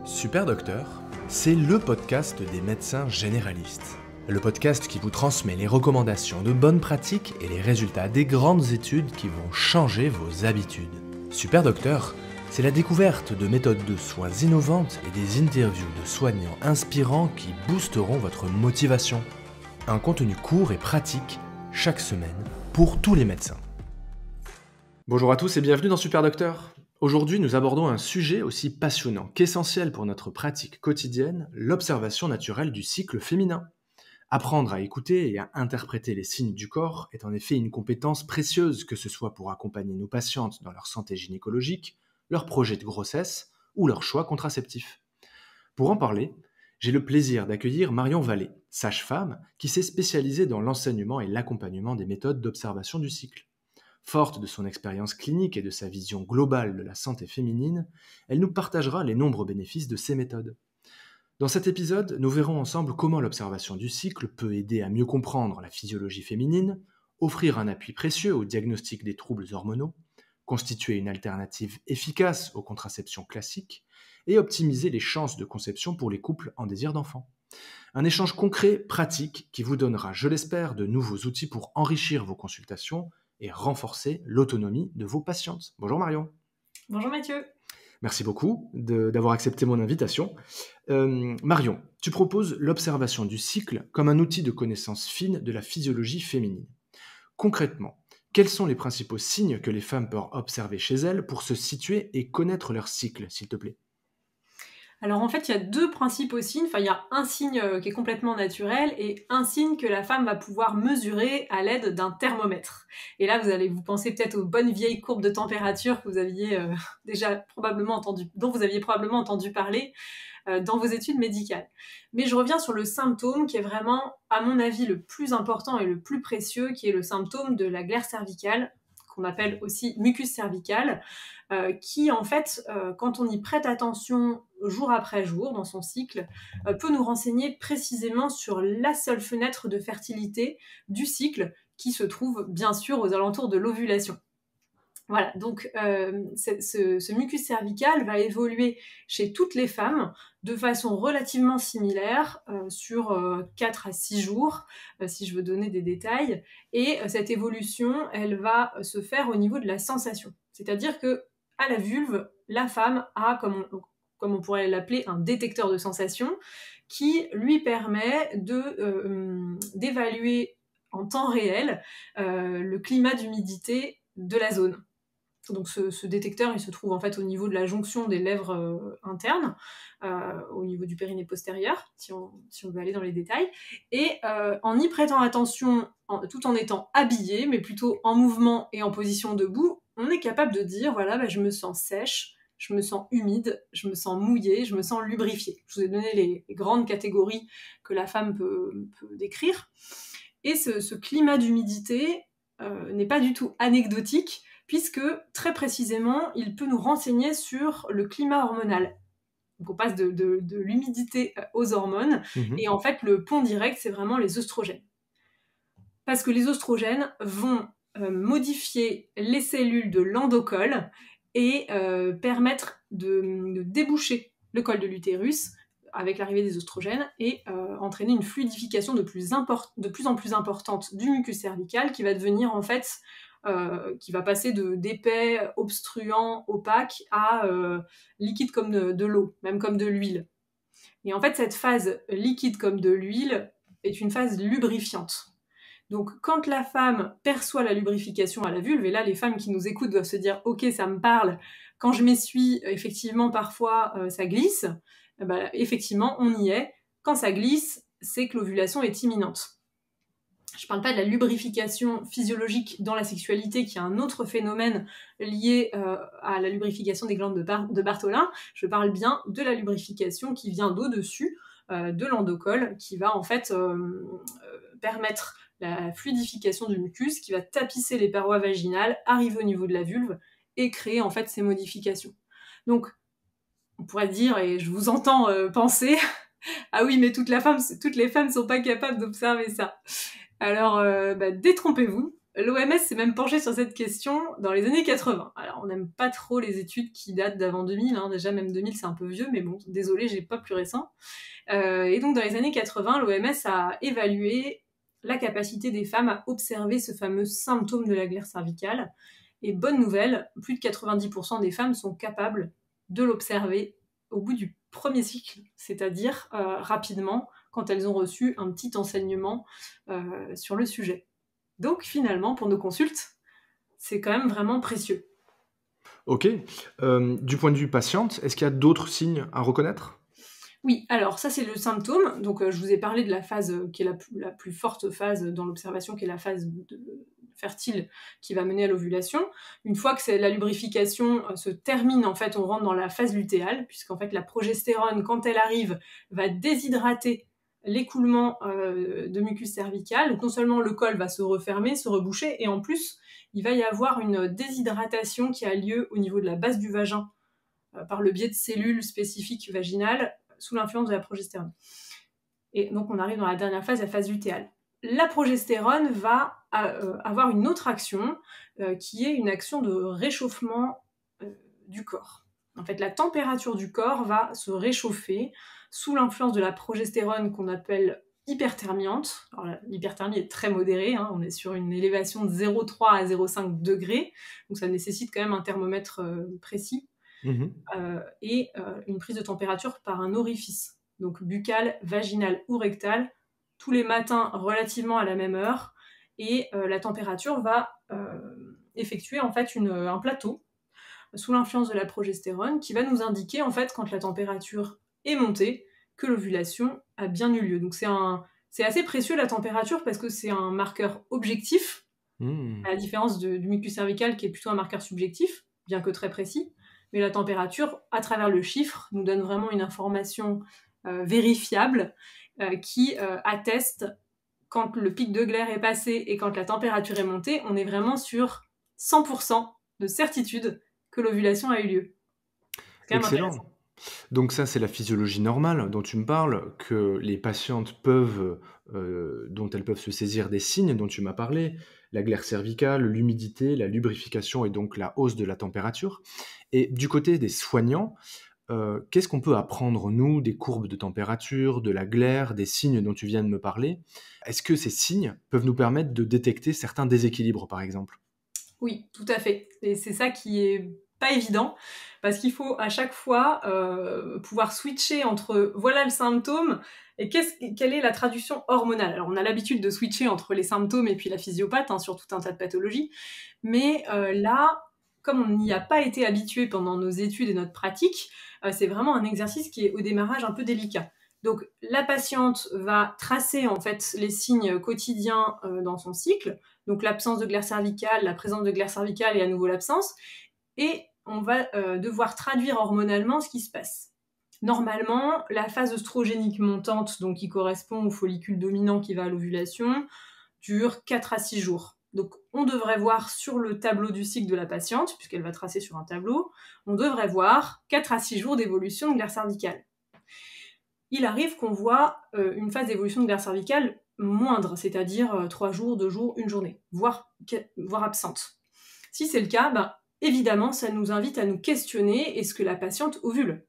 Super Docteur, c'est le podcast des médecins généralistes. Le podcast qui vous transmet les recommandations de bonnes pratiques et les résultats des grandes études qui vont changer vos habitudes. Super Docteur, c'est la découverte de méthodes de soins innovantes et des interviews de soignants inspirants qui boosteront votre motivation. Un contenu court et pratique chaque semaine pour tous les médecins. Bonjour à tous et bienvenue dans Super Docteur. Aujourd'hui, nous abordons un sujet aussi passionnant qu'essentiel pour notre pratique quotidienne, l'observation naturelle du cycle féminin. Apprendre à écouter et à interpréter les signes du corps est en effet une compétence précieuse, que ce soit pour accompagner nos patientes dans leur santé gynécologique, leur projet de grossesse ou leur choix contraceptif. Pour en parler, j'ai le plaisir d'accueillir Marion Vallée, sage-femme qui s'est spécialisée dans l'enseignement et l'accompagnement des méthodes d'observation du cycle. Forte de son expérience clinique et de sa vision globale de la santé féminine, elle nous partagera les nombreux bénéfices de ces méthodes. Dans cet épisode, nous verrons ensemble comment l'observation du cycle peut aider à mieux comprendre la physiologie féminine, offrir un appui précieux au diagnostic des troubles hormonaux, constituer une alternative efficace aux contraceptions classiques et optimiser les chances de conception pour les couples en désir d'enfant. Un échange concret, pratique, qui vous donnera, je l'espère, de nouveaux outils pour enrichir vos consultations et renforcer l'autonomie de vos patientes. Bonjour Marion. Bonjour Mathieu. Merci beaucoup d'avoir accepté mon invitation. Marion, tu proposes l'observation du cycle comme un outil de connaissance fine de la physiologie féminine. Concrètement, quels sont les principaux signes que les femmes peuvent observer chez elles pour se situer et connaître leur cycle, s'il te plaît ? Alors en fait, il y a deux principaux signes. Enfin, il y a un signe qui est complètement naturel et un signe que la femme va pouvoir mesurer à l'aide d'un thermomètre. Et là, vous allez vous penser peut-être aux bonnes vieilles courbes de température que vous aviez dont vous aviez probablement entendu parler dans vos études médicales. Mais je reviens sur le symptôme qui est vraiment, à mon avis, le plus important et le plus précieux, qui est le symptôme de la glaire cervicale, qu'on appelle aussi mucus cervical, qui en fait, quand on y prête attention jour après jour dans son cycle, peut nous renseigner précisément sur la seule fenêtre de fertilité du cycle qui se trouve bien sûr aux alentours de l'ovulation. Voilà, donc ce mucus cervical va évoluer chez toutes les femmes de façon relativement similaire sur 4 à 6 jours, si je veux donner des détails. Et cette évolution, elle va se faire au niveau de la sensation. C'est-à-dire que à la vulve, la femme a, comme on pourrait l'appeler, un détecteur de sensations qui lui permet d'évaluer en temps réel le climat d'humidité de la zone. Donc ce détecteur, il se trouve en fait au niveau de la jonction des lèvres internes, au niveau du périnée postérieur, si on veut aller dans les détails. Et en y prêtant attention, tout en étant habillé, mais plutôt en mouvement et en position debout, on est capable de dire, voilà, je me sens sèche, je me sens humide, je me sens mouillée, je me sens lubrifiée. Je vous ai donné les grandes catégories que la femme peut décrire. Et ce climat d'humidité n'est pas du tout anecdotique, puisque très précisément, il peut nous renseigner sur le climat hormonal. Donc on passe de l'humidité aux hormones, et en fait le pont direct, c'est vraiment les œstrogènes. Parce que les œstrogènes vont modifier les cellules de l'endocole et permettre de déboucher le col de l'utérus avec l'arrivée des œstrogènes et entraîner une fluidification de plus en plus importante du mucus cervical qui va devenir en fait qui va passer d'épais, obstruant, opaque à liquide comme de l'eau, même comme de l'huile. Et en fait, cette phase liquide comme de l'huile est une phase lubrifiante. Donc, quand la femme perçoit la lubrification à la vulve, et là, les femmes qui nous écoutent doivent se dire « Ok, ça me parle, quand je m'essuie, effectivement, parfois, ça glisse. » Effectivement, on y est. Quand ça glisse, c'est que l'ovulation est imminente. Je ne parle pas de la lubrification physiologique dans la sexualité, qui est un autre phénomène lié à la lubrification des glandes de Bartholin. Je parle bien de la lubrification qui vient d'au-dessus de l'endocole, qui va en fait permettre la fluidification du mucus, qui va tapisser les parois vaginales, arriver au niveau de la vulve et créer en fait ces modifications. Donc, on pourrait dire, et je vous entends penser, ah oui, mais toutes les femmes ne sont pas capables d'observer ça. Alors, détrompez-vous, l'OMS s'est même penchée sur cette question dans les années 80. Alors, on n'aime pas trop les études qui datent d'avant 2000, hein. Déjà, même 2000, c'est un peu vieux, mais bon, désolé, j'ai pas plus récent. Et donc, dans les années 80, l'OMS a évalué la capacité des femmes à observer ce fameux symptôme de la glaire cervicale. Et bonne nouvelle, plus de 90% des femmes sont capables de l'observer au bout du premier cycle, c'est-à-dire rapidement, quand elles ont reçu un petit enseignement sur le sujet. Donc finalement, pour nos consultes, c'est quand même vraiment précieux. Ok. Du point de vue patiente, est-ce qu'il y a d'autres signes à reconnaître ? Oui, alors ça c'est le symptôme. Donc je vous ai parlé de la phase qui est la plus forte phase dans l'observation, qui est la phase fertile qui va mener à l'ovulation. Une fois que la lubrification se termine, en fait, on rentre dans la phase lutéale, puisqu'en fait la progestérone, quand elle arrive, va déshydrater l'écoulement de mucus cervical. Donc non seulement le col va se refermer, se reboucher, et en plus il va y avoir une déshydratation qui a lieu au niveau de la base du vagin par le biais de cellules spécifiques vaginales sous l'influence de la progestérone. Et donc on arrive dans la dernière phase, la phase lutéale. La progestérone va avoir une autre action qui est une action de réchauffement du corps. En fait, la température du corps va se réchauffer sous l'influence de la progestérone qu'on appelle hyperthermiante. Alors, l'hyperthermie est très modérée, hein, on est sur une élévation de 0,3 à 0,5 degrés, donc ça nécessite quand même un thermomètre précis, et une prise de température par un orifice, donc buccal, vaginal ou rectal, tous les matins relativement à la même heure, et la température va effectuer en fait un plateau sous l'influence de la progestérone qui va nous indiquer en fait quand la température est montée que l'ovulation a bien eu lieu. Donc c'est assez précieux la température parce que c'est un marqueur objectif, à la différence du mucus cervical qui est plutôt un marqueur subjectif, bien que très précis. Mais la température, à travers le chiffre, nous donne vraiment une information vérifiable qui atteste quand le pic de glaire est passé et quand la température est montée, on est vraiment sur 100% de certitude que l'ovulation a eu lieu. C'est quand même Excellent. intéressant. Donc ça, c'est la physiologie normale dont tu me parles, que les patientes peuvent, dont elles peuvent se saisir des signes dont tu m'as parlé, la glaire cervicale, l'humidité, la lubrification et donc la hausse de la température. Et du côté des soignants, qu'est-ce qu'on peut apprendre, nous, des courbes de température, de la glaire, des signes dont tu viens de me parler ? Est-ce que ces signes peuvent nous permettre de détecter certains déséquilibres, par exemple ? Oui, tout à fait. Et c'est ça qui est pas évident, parce qu'il faut à chaque fois pouvoir switcher entre voilà le symptôme et quelle est la traduction hormonale. Alors on a l'habitude de switcher entre les symptômes et puis la physiopathe, hein, sur tout un tas de pathologies, mais là, comme on n'y a pas été habitué pendant nos études et notre pratique, c'est vraiment un exercice qui est au démarrage un peu délicat. Donc la patiente va tracer en fait les signes quotidiens dans son cycle, donc l'absence de glaire cervicale, la présence de glaire cervicale et à nouveau l'absence, et on va devoir traduire hormonalement ce qui se passe. Normalement, la phase œstrogénique montante, donc qui correspond au follicule dominant qui va à l'ovulation, dure 4 à 6 jours. Donc on devrait voir sur le tableau du cycle de la patiente, puisqu'elle va tracer sur un tableau, on devrait voir 4 à 6 jours d'évolution de glaire cervicale. Il arrive qu'on voit une phase d'évolution de glaire cervicale moindre, c'est-à-dire 3 jours, 2 jours, 1 journée, voire absente. Si c'est le cas, évidemment, ça nous invite à nous questionner, est-ce que la patiente ovule ?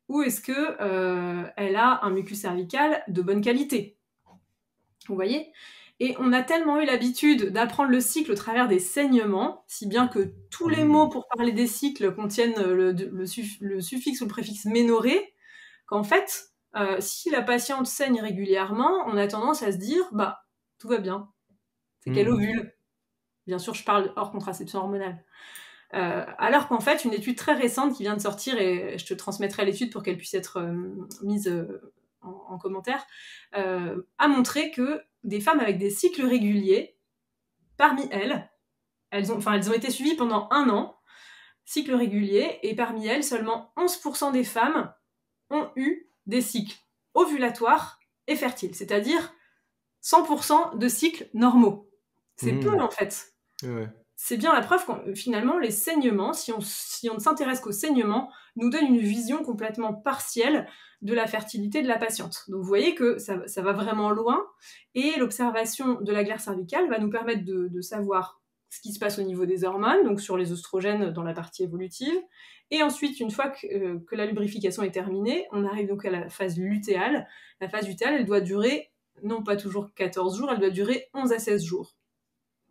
Ou est-ce qu'elle a un mucus cervical de bonne qualité ? Vous voyez ? Et on a tellement eu l'habitude d'apprendre le cycle au travers des saignements, si bien que tous les mots pour parler des cycles contiennent le suffixe ou le préfixe ménoré, qu'en fait, si la patiente saigne régulièrement, on a tendance à se dire, tout va bien, c'est qu'elle ovule. Bien sûr, je parle hors contraception hormonale. Alors qu'en fait, une étude très récente qui vient de sortir, et je te transmettrai l'étude pour qu'elle puisse être mise en commentaire, a montré que des femmes avec des cycles réguliers, parmi elles ont été suivies pendant 1 an, cycles réguliers, et parmi elles, seulement 11% des femmes ont eu des cycles ovulatoires et fertiles, c'est-à-dire 100% de cycles normaux. C'est peu en fait. Ouais. c'est bien la preuve que finalement, les saignements, si on ne s'intéresse qu'aux saignements, nous donnent une vision complètement partielle de la fertilité de la patiente. Donc vous voyez que ça va vraiment loin, et l'observation de la glaire cervicale va nous permettre de savoir ce qui se passe au niveau des hormones, donc sur les œstrogènes dans la partie évolutive, et ensuite, une fois que la lubrification est terminée, on arrive donc à la phase lutéale. La phase lutéale, elle doit durer, non pas toujours 14 jours, elle doit durer 11 à 16 jours.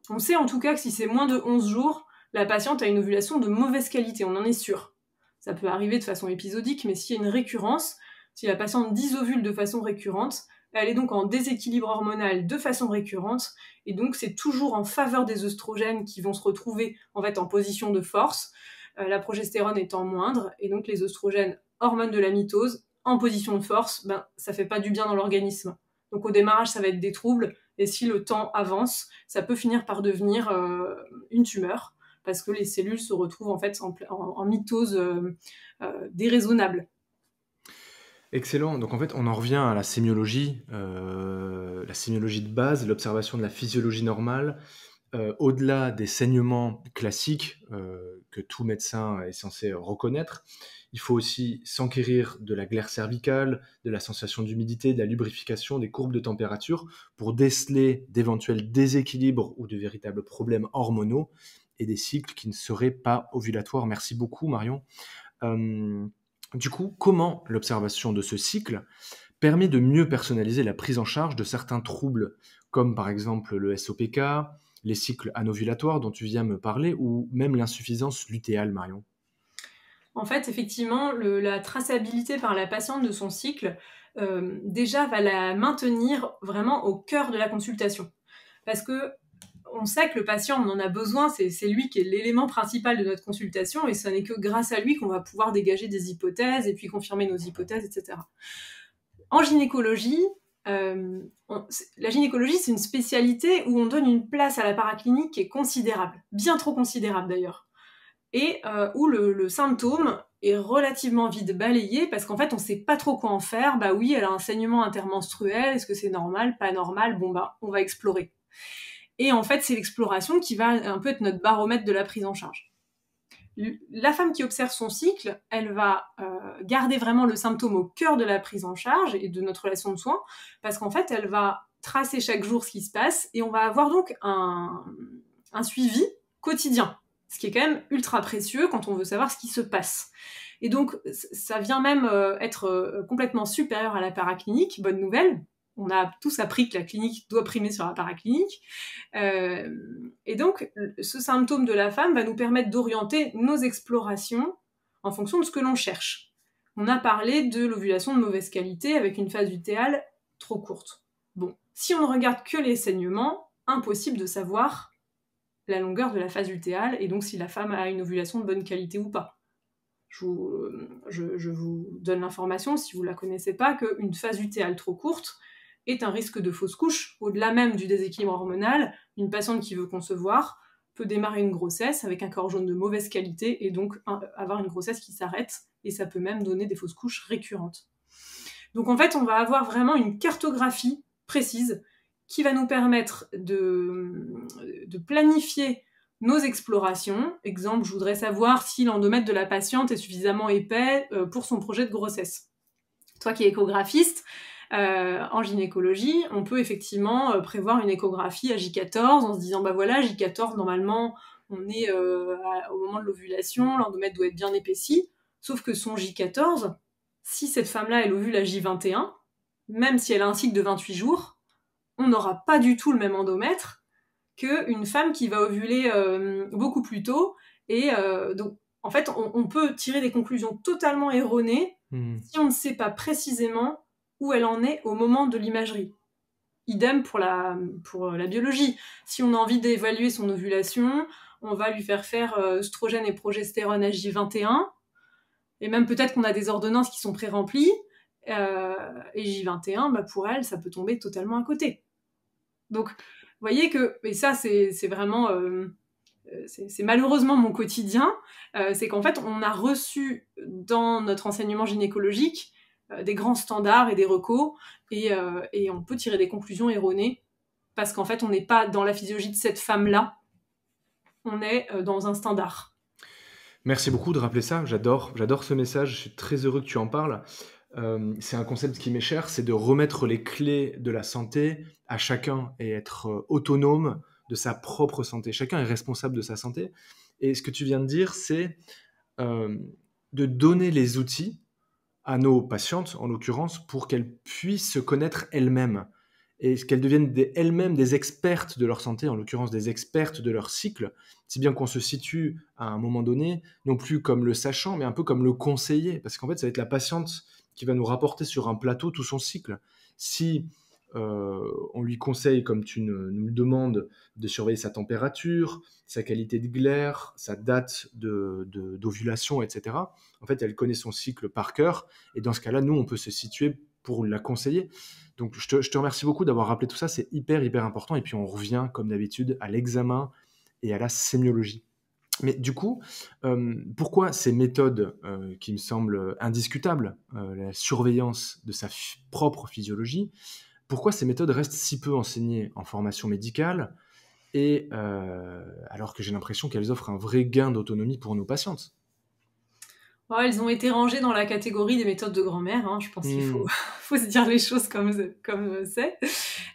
On sait en tout cas que si c'est moins de 11 jours, la patiente a une ovulation de mauvaise qualité, on en est sûr. Ça peut arriver de façon épisodique, mais s'il y a une récurrence, si la patiente dysovule de façon récurrente, elle est donc en déséquilibre hormonal de façon récurrente, et donc c'est toujours en faveur des œstrogènes qui vont se retrouver en fait en position de force, la progestérone étant moindre, et donc les œstrogènes, hormones de la mitose, en position de force, ça fait pas du bien dans l'organisme. Donc au démarrage, ça va être des troubles, et si le temps avance, ça peut finir par devenir une tumeur, parce que les cellules se retrouvent en fait en mitose déraisonnable. Excellent. Donc en fait, on en revient à la sémiologie de base, l'observation de la physiologie normale, au-delà des saignements classiques que tout médecin est censé reconnaître. Il faut aussi s'enquérir de la glaire cervicale, de la sensation d'humidité, de la lubrification, des courbes de température, pour déceler d'éventuels déséquilibres ou de véritables problèmes hormonaux et des cycles qui ne seraient pas ovulatoires. Merci beaucoup, Marion. Du coup, comment l'observation de ce cycle permet de mieux personnaliser la prise en charge de certains troubles, comme par exemple le SOPK, les cycles anovulatoires dont tu viens me parler, ou même l'insuffisance lutéale, Marion? En fait, effectivement, la traçabilité par la patiente de son cycle, déjà va la maintenir vraiment au cœur de la consultation. Parce que on sait que le patient, on en a besoin, c'est lui qui est l'élément principal de notre consultation, et ce n'est que grâce à lui qu'on va pouvoir dégager des hypothèses, et puis confirmer nos hypothèses, etc. En gynécologie, la gynécologie, c'est une spécialité où on donne une place à la paraclinique qui est considérable, bien trop considérable d'ailleurs, et où le symptôme est relativement vite balayé, parce qu'en fait, on sait pas trop quoi en faire. Bah oui, elle a un saignement intermenstruel, est-ce que c'est normal, pas normal? Bon bah, on va explorer. Et en fait, c'est l'exploration qui va un peu être notre baromètre de la prise en charge. La femme qui observe son cycle, elle va garder vraiment le symptôme au cœur de la prise en charge et de notre relation de soins, parce qu'en fait, elle va tracer chaque jour ce qui se passe, et on va avoir donc un suivi quotidien, ce qui est quand même ultra précieux quand on veut savoir ce qui se passe. Et donc, ça vient même être complètement supérieur à la paraclinique, bonne nouvelle. On a tous appris que la clinique doit primer sur la paraclinique. Et donc, ce symptôme de la femme va nous permettre d'orienter nos explorations en fonction de ce que l'on cherche. On a parlé de l'ovulation de mauvaise qualité avec une phase lutéale trop courte. Bon, si on ne regarde que les saignements, impossible de savoir la longueur de la phase lutéale, et donc si la femme a une ovulation de bonne qualité ou pas. Je vous donne l'information, si vous ne la connaissez pas, qu'une phase lutéale trop courte est un risque de fausse couche. Au-delà même du déséquilibre hormonal, une patiente qui veut concevoir peut démarrer une grossesse avec un corps jaune de mauvaise qualité, et donc avoir une grossesse qui s'arrête, et ça peut même donner des fausses couches récurrentes. Donc en fait, on va avoir vraiment une cartographie précise qui va nous permettre de planifier nos explorations. Exemple, je voudrais savoir si l'endomètre de la patiente est suffisamment épais pour son projet de grossesse. Toi qui es échographiste, en gynécologie, on peut effectivement prévoir une échographie à J14 en se disant, bah voilà, J14, normalement, on est au moment de l'ovulation, l'endomètre doit être bien épaissi, sauf que son J14, si cette femme-là, elle ovule à J21, même si elle a un cycle de 28 jours, on n'aura pas du tout le même endomètre qu'une femme qui va ovuler beaucoup plus tôt. Et donc, en fait, on peut tirer des conclusions totalement erronées si on ne sait pas précisément où elle en est au moment de l'imagerie. Idem pour la biologie. Si on a envie d'évaluer son ovulation, on va lui faire œstrogène et progestérone à J21, et même peut-être qu'on a des ordonnances qui sont pré-remplies, et J21, bah pour elle, ça peut tomber totalement à côté. Donc, vous voyez que, et ça c'est vraiment, c'est malheureusement mon quotidien, c'est qu'en fait on a reçu dans notre enseignement gynécologique des grands standards et des recos, et on peut tirer des conclusions erronées, parce qu'en fait on n'est pas dans la physiologie de cette femme-là, on est dans un standard. Merci beaucoup de rappeler ça, j'adore ce message, je suis très heureux que tu en parles. C'est un concept qui m'est cher, c'est de remettre les clés de la santé à chacun et être autonome de sa propre santé. Chacun est responsable de sa santé. Et ce que tu viens de dire, c'est de donner les outils à nos patientes, en l'occurrence, pour qu'elles puissent se connaître elles-mêmes et qu'elles deviennent elles-mêmes des expertes de leur santé, en l'occurrence des expertes de leur cycle, si bien qu'on se situe à un moment donné, non plus comme le sachant, mais un peu comme le conseiller, parce qu'en fait, ça va être la patiente qui va nous rapporter sur un plateau tout son cycle. Si on lui conseille, comme tu nous le demandes, de surveiller sa température, sa qualité de glaire, sa date d'ovulation, etc. En fait, elle connaît son cycle par cœur, et dans ce cas-là, nous, on peut se situer pour la conseiller. Donc, je te remercie beaucoup d'avoir rappelé tout ça, c'est hyper, hyper important, et puis on revient, comme d'habitude, à l'examen et à la sémiologie. Mais du coup, pourquoi ces méthodes qui me semblent indiscutables, la surveillance de sa propre physiologie, pourquoi ces méthodes restent si peu enseignées en formation médicale et alors que j'ai l'impression qu'elles offrent un vrai gain d'autonomie pour nos patientes? Ouais, elles ont été rangées dans la catégorie des méthodes de grand-mère, hein. Je pense qu'il faut se dire les choses comme c'est.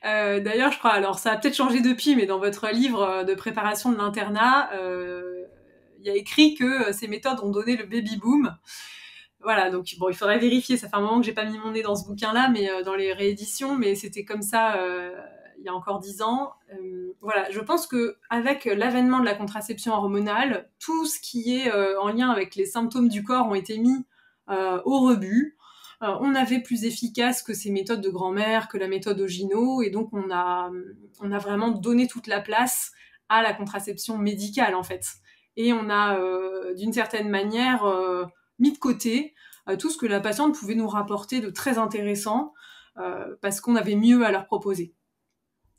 D'ailleurs, je crois, alors ça a peut-être changé depuis, mais dans votre livre de préparation de l'internat, il y a écrit que ces méthodes ont donné le baby-boom. Voilà, donc bon, il faudrait vérifier, ça fait un moment que j'ai pas mis mon nez dans ce bouquin-là, mais dans les rééditions, mais c'était comme ça il y a encore 10 ans. Voilà, je pense que avec l'avènement de la contraception hormonale, tout ce qui est en lien avec les symptômes du corps ont été mis au rebut. On avait plus efficace que ces méthodes de grand-mère, que la méthode Ogino, et donc on a vraiment donné toute la place à la contraception médicale en fait. Et on a d'une certaine manière mis de côté tout ce que la patiente pouvait nous rapporter de très intéressant parce qu'on avait mieux à leur proposer.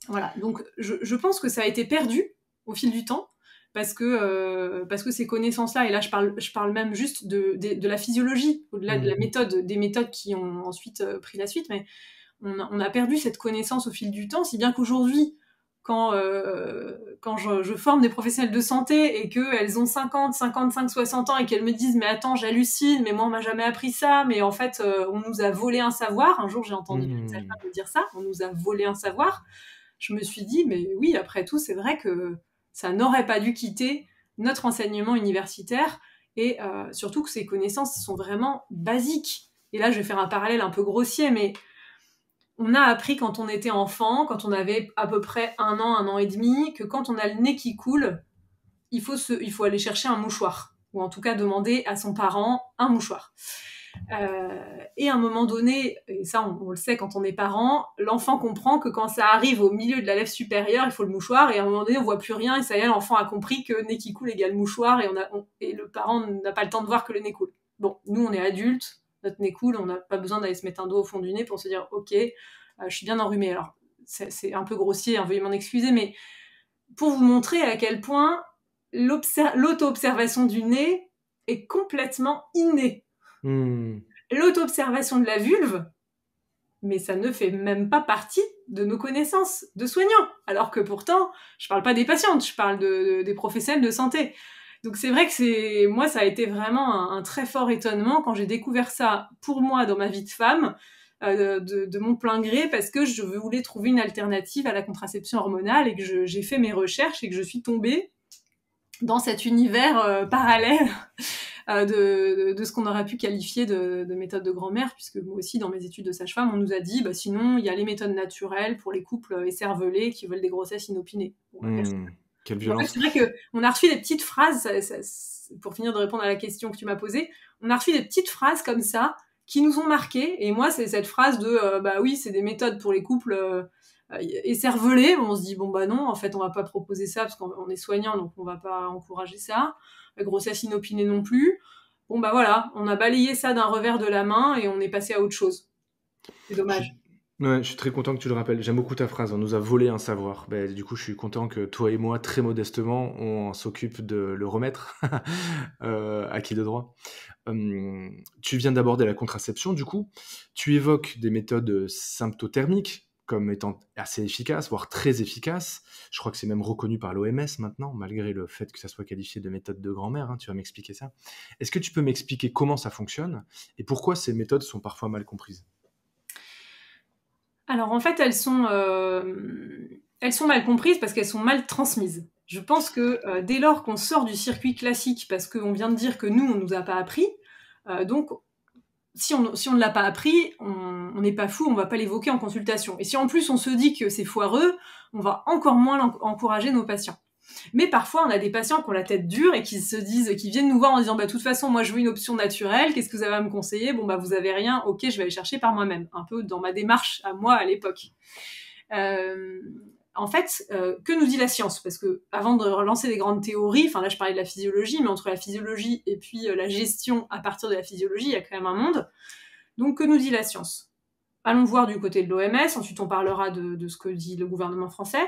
Voilà, donc je pense que ça a été perdu au fil du temps parce que ces connaissances-là, et là je parle même juste de la physiologie, au-delà de la méthode, des méthodes qui ont ensuite pris la suite, mais on a perdu cette connaissance au fil du temps, si bien qu'aujourd'hui, quand je forme des professionnels de santé et qu'elles ont 50, 55, 60 ans et qu'elles me disent « mais attends, j'hallucine, mais moi on m'a jamais appris ça, mais en fait on nous a volé un savoir ». Un jour j'ai entendu une sage-femme me dire ça, on nous a volé un savoir. Je me suis dit, mais oui, après tout, c'est vrai que ça n'aurait pas dû quitter notre enseignement universitaire et surtout que ces connaissances sont vraiment basiques. Et là, je vais faire un parallèle un peu grossier, mais on a appris quand on était enfant, quand on avait à peu près 1 an et demi, que quand on a le nez qui coule, il faut aller chercher un mouchoir, ou en tout cas demander à son parent un mouchoir. Et à un moment donné, et ça on le sait quand on est parent, l'enfant comprend que quand ça arrive au milieu de la lèvre supérieure, il faut le mouchoir, et à un moment donné on voit plus rien, et ça y est, l'enfant a compris que nez qui coule égale mouchoir, et le parent n'a pas le temps de voir que le nez coule. Bon, nous on est adultes, notre nez coule, on n'a pas besoin d'aller se mettre un doigt au fond du nez pour se dire ok, je suis bien enrhumée. Alors c'est un peu grossier, hein, veuillez m'en excuser, mais pour vous montrer à quel point l'auto-observation du nez est complètement innée. L'auto-observation de la vulve, mais ça ne fait même pas partie de nos connaissances de soignants. Alors que pourtant, je parle pas des patientes, je parle des professionnels de santé. Donc c'est vrai que moi, ça a été vraiment un très fort étonnement quand j'ai découvert ça pour moi dans ma vie de femme, de mon plein gré, parce que je voulais trouver une alternative à la contraception hormonale et que j'ai fait mes recherches et que je suis tombée dans cet univers parallèle de ce qu'on aurait pu qualifier de méthode de grand-mère, puisque moi aussi, dans mes études de sage-femme, on nous a dit, bah, sinon, il y a les méthodes naturelles pour les couples écervelés qui veulent des grossesses inopinées. Quelle violence. En fait, c'est vrai qu'on a reçu des petites phrases, pour finir de répondre à la question que tu m'as posée, on a reçu des petites phrases comme ça qui nous ont marquées, et moi, c'est cette phrase de, bah oui, c'est des méthodes pour les couples écervelés. On se dit, bon bah non, en fait, on va pas proposer ça parce qu'on est soignant, donc on va pas encourager ça. La grossesse inopinée non plus. Bon bah voilà, on a balayé ça d'un revers de la main et on est passé à autre chose. C'est dommage. Je suis très content que tu le rappelles. J'aime beaucoup ta phrase, on nous a volé un savoir. Du coup, je suis content que toi et moi, très modestement, on s'occupe de le remettre à qui de droit. Tu viens d'aborder la contraception, du coup. Tu évoques des méthodes symptothermiques comme étant assez efficace, voire très efficace. Je crois que c'est même reconnu par l'OMS maintenant, malgré le fait que ça soit qualifié de méthode de grand-mère. Hein, tu vas m'expliquer ça. Est-ce que tu peux m'expliquer comment ça fonctionne et pourquoi ces méthodes sont parfois mal comprises? Alors en fait, elles sont mal comprises parce qu'elles sont mal transmises. Je pense que dès lors qu'on sort du circuit classique, parce qu'on vient de dire que nous, on ne nous a pas appris, donc si on ne l'a pas appris, on n'est pas fou, on va pas l'évoquer en consultation. Et si en plus on se dit que c'est foireux, on va encore moins encourager nos patients. Mais parfois, on a des patients qui ont la tête dure et qui viennent nous voir en disant, de toute façon, moi, je veux une option naturelle, qu'est-ce que vous avez à me conseiller? Bon, vous avez rien, ok, je vais aller chercher par moi-même. Un peu dans ma démarche à moi à l'époque. En fait, que nous dit la science? Parce que avant de relancer des grandes théories, là je parlais de la physiologie, mais entre la physiologie et puis la gestion à partir de la physiologie, il y a quand même un monde. Donc que nous dit la science? Allons voir du côté de l'OMS, ensuite on parlera de ce que dit le gouvernement français.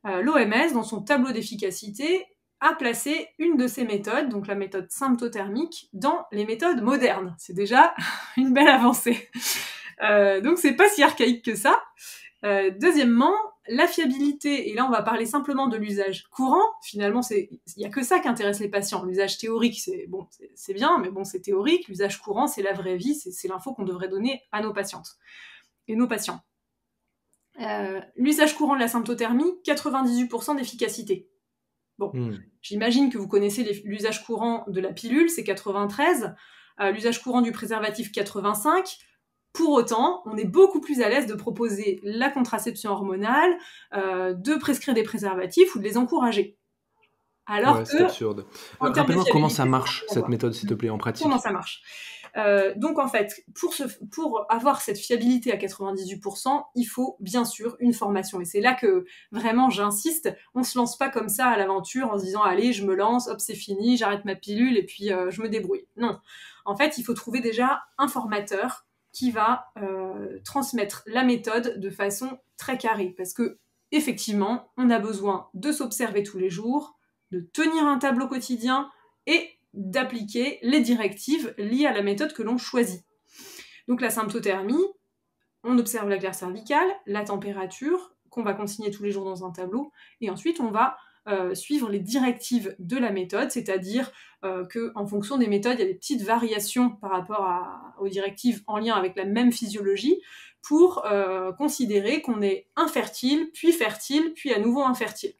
L'OMS, dans son tableau d'efficacité, a placé une de ces méthodes, donc la méthode symptothermique, dans les méthodes modernes. C'est déjà une belle avancée. Donc c'est pas si archaïque que ça. Deuxièmement, la fiabilité, et là on va parler simplement de l'usage courant, finalement il n'y a que ça qui intéresse les patients. L'usage théorique, c'est bien, mais c'est théorique. L'usage courant, c'est la vraie vie, c'est l'info qu'on devrait donner à nos patientes et nos patients. L'usage courant de la symptothermie, 98% d'efficacité. J'imagine que vous connaissez l'usage courant de la pilule, c'est 93, l'usage courant du préservatif, 85. Pour autant, on est beaucoup plus à l'aise de proposer la contraception hormonale, de prescrire des préservatifs ou de les encourager. Alors que c'est absurde. Rappelle-moi comment ça marche, cette méthode, s'il te plaît, en pratique. Comment ça marche? Donc en fait, pour avoir cette fiabilité à 98%, il faut bien sûr une formation. Et c'est là que vraiment j'insiste, on se lance pas comme ça à l'aventure en se disant allez, je me lance, hop, c'est fini, j'arrête ma pilule et puis je me débrouille. Non. En fait, il faut trouver déjà un formateur qui va transmettre la méthode de façon très carrée. Parce que effectivement, on a besoin de s'observer tous les jours, de tenir un tableau quotidien et d'appliquer les directives liées à la méthode que l'on choisit. Donc la symptothermie, on observe la glaire cervicale, la température, qu'on va consigner tous les jours dans un tableau, et ensuite on va suivre les directives de la méthode, c'est-à-dire qu'en fonction des méthodes, il y a des petites variations par rapport aux directives en lien avec la même physiologie, pour considérer qu'on est infertile, puis à nouveau infertile.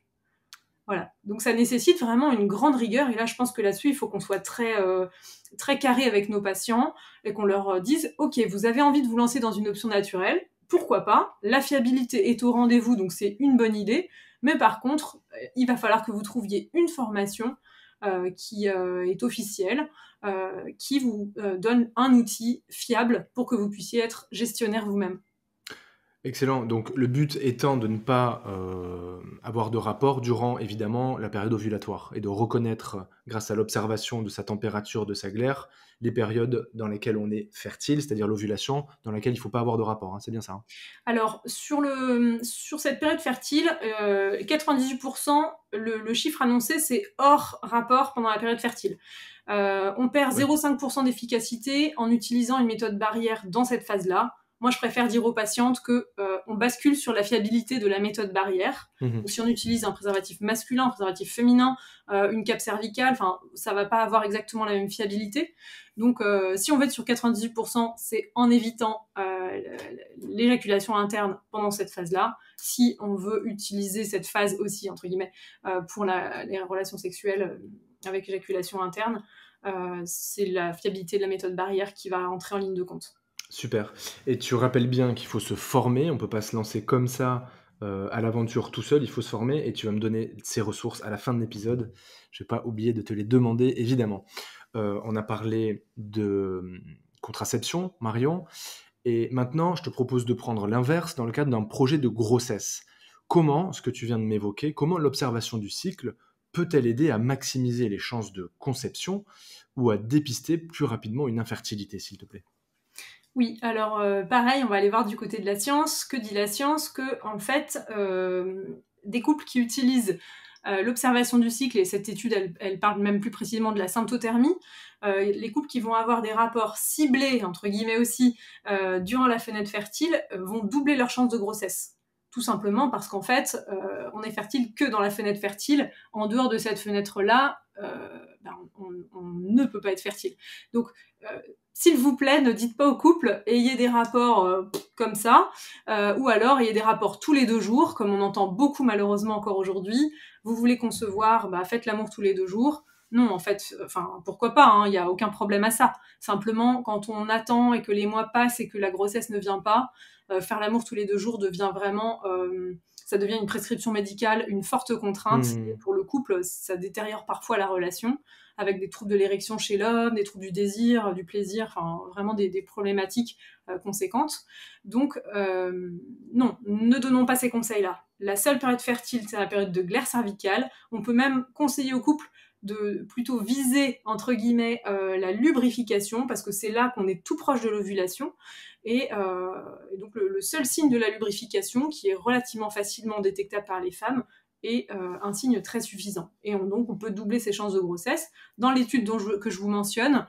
Voilà, donc ça nécessite vraiment une grande rigueur, et là je pense que là-dessus il faut qu'on soit très carré avec nos patients et qu'on leur dise ok, vous avez envie de vous lancer dans une option naturelle, pourquoi pas, la fiabilité est au rendez-vous, donc c'est une bonne idée, mais par contre il va falloir que vous trouviez une formation qui est officielle, qui vous donne un outil fiable pour que vous puissiez être gestionnaire vous-même. Excellent. Donc, le but étant de ne pas avoir de rapport durant, évidemment, la période ovulatoire et de reconnaître, grâce à l'observation de sa température, de sa glaire, les périodes dans lesquelles on est fertile, c'est-à-dire l'ovulation, dans laquelle il ne faut pas avoir de rapport. Hein. C'est bien ça. Hein. Alors, sur cette période fertile, 98%, le chiffre annoncé, c'est hors rapport pendant la période fertile. On perd 0,5% d'efficacité en utilisant une méthode barrière dans cette phase-là. Moi, je préfère dire aux patientes qu'on bascule sur la fiabilité de la méthode barrière. Donc, si on utilise un préservatif masculin, un préservatif féminin, une cape cervicale, ça va pas avoir exactement la même fiabilité. Donc, si on veut être sur 98%, c'est en évitant l'éjaculation interne pendant cette phase-là. Si on veut utiliser cette phase aussi, entre guillemets, pour les relations sexuelles avec éjaculation interne, c'est la fiabilité de la méthode barrière qui va entrer en ligne de compte. Super. Et tu rappelles bien qu'il faut se former, on ne peut pas se lancer comme ça à l'aventure tout seul, il faut se former, et tu vas me donner ces ressources à la fin de l'épisode. Je ne vais pas oublier de te les demander, évidemment. On a parlé de contraception, Marion, et maintenant je te propose de prendre l'inverse dans le cadre d'un projet de grossesse. Comment, ce que tu viens de m'évoquer, comment l'observation du cycle peut-elle aider à maximiser les chances de conception ou à dépister plus rapidement une infertilité, s'il te plaît ? Oui, alors pareil, on va aller voir du côté de la science. Que dit la science? Que, en fait, des couples qui utilisent l'observation du cycle, et cette étude, elle parle même plus précisément de la symptothermie, les couples qui vont avoir des rapports ciblés, entre guillemets aussi, durant la fenêtre fertile, vont doubler leurs chances de grossesse. tout simplement parce qu'en fait, on est fertile que dans la fenêtre fertile. En dehors de cette fenêtre-là, on ne peut pas être fertile. Donc, s'il vous plaît, ne dites pas au couple « ayez des rapports comme ça », ou alors « ayez des rapports tous les 2 jours », comme on entend beaucoup malheureusement encore aujourd'hui. Vous voulez concevoir, faites l'amour tous les 2 jours. Non, en fait, pourquoi pas, il n'y a aucun problème à ça. Simplement, quand on attend et que les mois passent et que la grossesse ne vient pas, faire l'amour tous les 2 jours devient vraiment... ça devient une prescription médicale, une forte contrainte. Et pour le couple, ça détériore parfois la relation, avec des troubles de l'érection chez l'homme, des troubles du désir, du plaisir, vraiment des problématiques conséquentes. Donc, non, ne donnons pas ces conseils-là. La seule période fertile, c'est la période de glaire cervicale. On peut même conseiller au couple de plutôt viser, entre guillemets, la lubrification, parce que c'est là qu'on est tout proche de l'ovulation. Et donc le seul signe de la lubrification, qui est relativement facilement détectable par les femmes, est un signe très suffisant. Et donc on peut doubler ses chances de grossesse. Dans l'étude que je vous mentionne,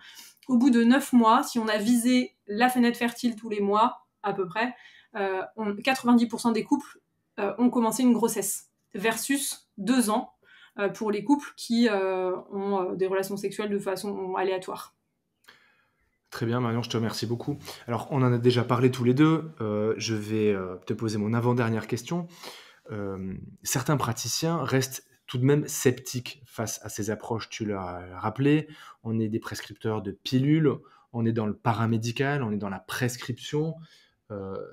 au bout de 9 mois, si on a visé la fenêtre fertile tous les mois, à peu près, 90% des couples ont commencé une grossesse, versus 2 ans pour les couples qui ont des relations sexuelles de façon aléatoire. Très bien, Marion, je te remercie beaucoup. Alors, on en a déjà parlé tous les deux. Je vais te poser mon avant-dernière question. Certains praticiens restent tout de même sceptiques face à ces approches. Tu l'as rappelé, on est des prescripteurs de pilules, on est dans le paramédical, on est dans la prescription.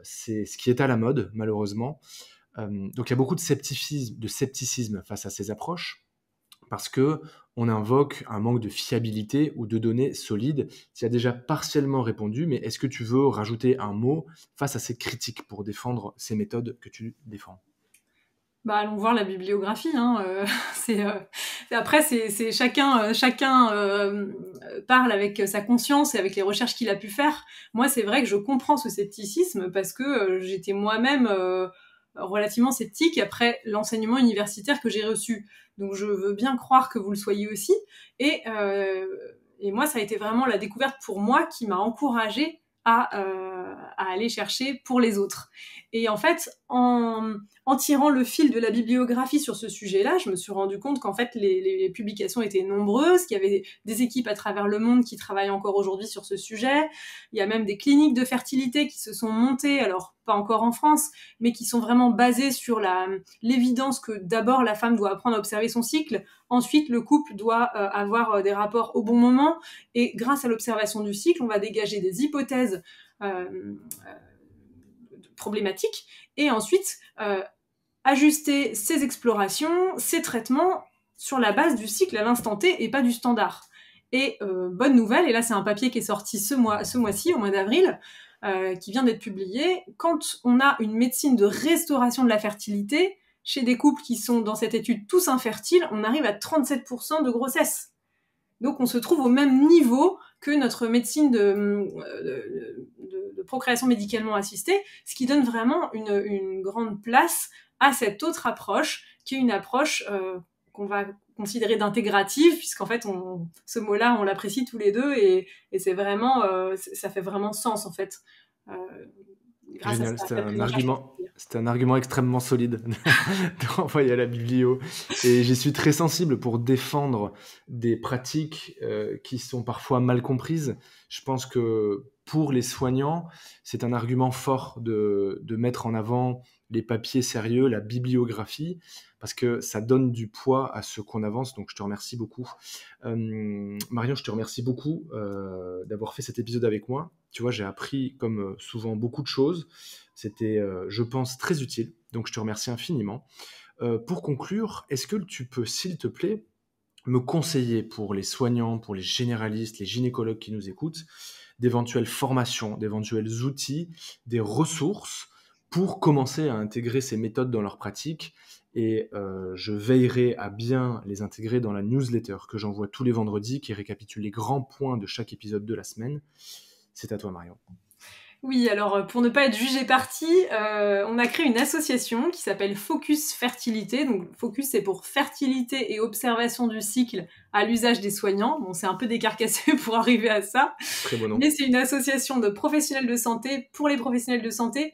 C'est ce qui est à la mode, malheureusement. Donc, il y a beaucoup de scepticisme face à ces approches, parce qu'on invoque un manque de fiabilité ou de données solides. Tu as déjà partiellement répondu, mais est-ce que tu veux rajouter un mot face à ces critiques pour défendre ces méthodes que tu défends ? Allons voir la bibliographie. Après, c'est chacun parle avec sa conscience et avec les recherches qu'il a pu faire. Moi, c'est vrai que je comprends ce scepticisme parce que j'étais moi-même relativement sceptique après l'enseignement universitaire que j'ai reçu. Donc, je veux bien croire que vous le soyez aussi. Et moi, ça a été vraiment la découverte pour moi qui m'a encouragée à aller chercher pour les autres. Et en fait, en tirant le fil de la bibliographie sur ce sujet-là, je me suis rendu compte qu'en fait, les publications étaient nombreuses, qu'il y avait des équipes à travers le monde qui travaillent encore aujourd'hui sur ce sujet. Il y a même des cliniques de fertilité qui se sont montées, alors pas encore en France, mais qui sont vraiment basées sur l'évidence que d'abord la femme doit apprendre à observer son cycle, ensuite le couple doit avoir des rapports au bon moment, et grâce à l'observation du cycle, on va dégager des hypothèses problématiques, et ensuite ajuster ces explorations, ces traitements sur la base du cycle à l'instant T et pas du standard. Et bonne nouvelle, et là c'est un papier qui est sorti ce mois-ci, au mois d'avril, qui vient d'être publié, quand on a une médecine de restauration de la fertilité, chez des couples qui sont dans cette étude tous infertiles, on arrive à 37% de grossesse. Donc on se trouve au même niveau que notre médecine de procréation médicalement assistée, ce qui donne vraiment une grande place à cette autre approche, qui est une approche qu'on va considérer d'intégrative, puisqu'en fait, ce mot-là, on l'apprécie tous les deux, et c'est vraiment, ça fait vraiment sens, en fait. Génial, c'était un argument extrêmement solide de renvoyer à la biblio. Et j'y suis très sensible pour défendre des pratiques qui sont parfois mal comprises. Je pense que pour les soignants, c'est un argument fort de mettre en avant les papiers sérieux, la bibliographie, parce que ça donne du poids à ce qu'on avance. Donc je te remercie beaucoup. Marion, je te remercie beaucoup d'avoir fait cet épisode avec moi. Tu vois, j'ai appris, comme souvent, beaucoup de choses. C'était, je pense, très utile. Donc, je te remercie infiniment. Pour conclure, est-ce que tu peux, s'il te plaît, me conseiller pour les soignants, pour les généralistes, les gynécologues qui nous écoutent, d'éventuelles formations, d'éventuels outils, des ressources pour commencer à intégrer ces méthodes dans leur pratique? Et je veillerai à bien les intégrer dans la newsletter que j'envoie tous les vendredis, qui récapitule les grands points de chaque épisode de la semaine. C'est à toi, Marion. Oui, alors pour ne pas être jugé parti, on a créé une association qui s'appelle Focus Fertilité. Donc Focus, c'est pour fertilité et observation du cycle à l'usage des soignants. Bon, c'est un peu décarcassé pour arriver à ça, Très beau nom. mais c'est une association de professionnels de santé pour les professionnels de santé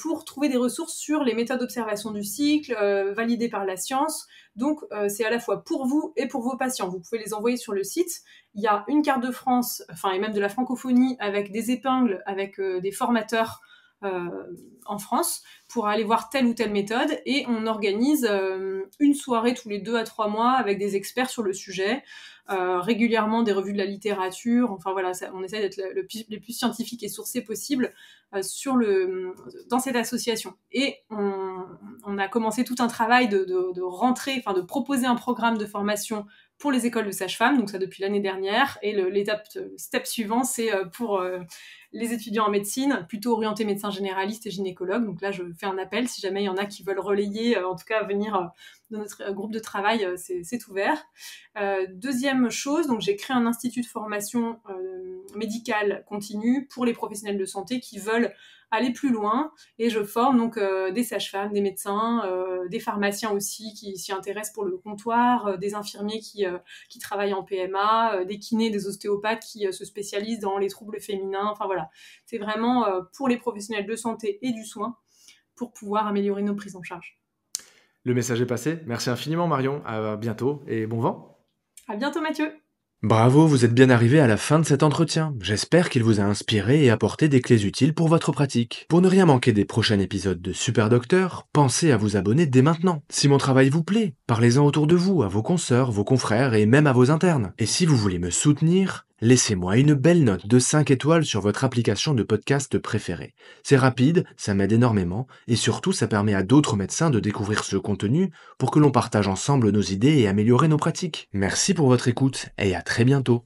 pour trouver des ressources sur les méthodes d'observation du cycle validées par la science. Donc c'est à la fois pour vous et pour vos patients. Vous pouvez les envoyer sur le site. Il y a une carte de France, et même de la francophonie, avec des épingles, avec des formateurs en France, pour aller voir telle ou telle méthode, et on organise une soirée tous les 2 à 3 mois avec des experts sur le sujet, régulièrement des revues de la littérature, enfin voilà, on essaie d'être les plus scientifiques et sourcés possible dans cette association. Et on a commencé tout un travail de rentrer, de proposer un programme de formation pour les écoles de sages-femmes, donc ça depuis l'année dernière, et le step suivant, c'est pour les étudiants en médecine, plutôt orientés médecins généralistes et gynécologues. Donc là, je fais un appel, si jamais il y en a qui veulent relayer, en tout cas venir dans notre groupe de travail, c'est ouvert. Deuxième chose, donc j'ai créé un institut de formation médicale continue pour les professionnels de santé qui veulent aller plus loin, et je forme donc des sages-femmes, des médecins, des pharmaciens aussi qui s'y intéressent pour le comptoir, des infirmiers qui travaillent en PMA, des kinés, des ostéopathes qui se spécialisent dans les troubles féminins. Enfin voilà, c'est vraiment pour les professionnels de santé et du soin pour pouvoir améliorer nos prises en charge. Le message est passé. Merci infiniment Marion. À bientôt et bon vent. À bientôt Mathieu. Bravo, vous êtes bien arrivé à la fin de cet entretien. J'espère qu'il vous a inspiré et apporté des clés utiles pour votre pratique. Pour ne rien manquer des prochains épisodes de Super Docteur, pensez à vous abonner dès maintenant. Si mon travail vous plaît, parlez-en autour de vous, à vos consoeurs, vos confrères et même à vos internes. Et si vous voulez me soutenir, laissez-moi une belle note de 5 étoiles sur votre application de podcast préférée. C'est rapide, ça m'aide énormément, et surtout ça permet à d'autres médecins de découvrir ce contenu pour que l'on partage ensemble nos idées et améliorer nos pratiques. Merci pour votre écoute, et à très bientôt.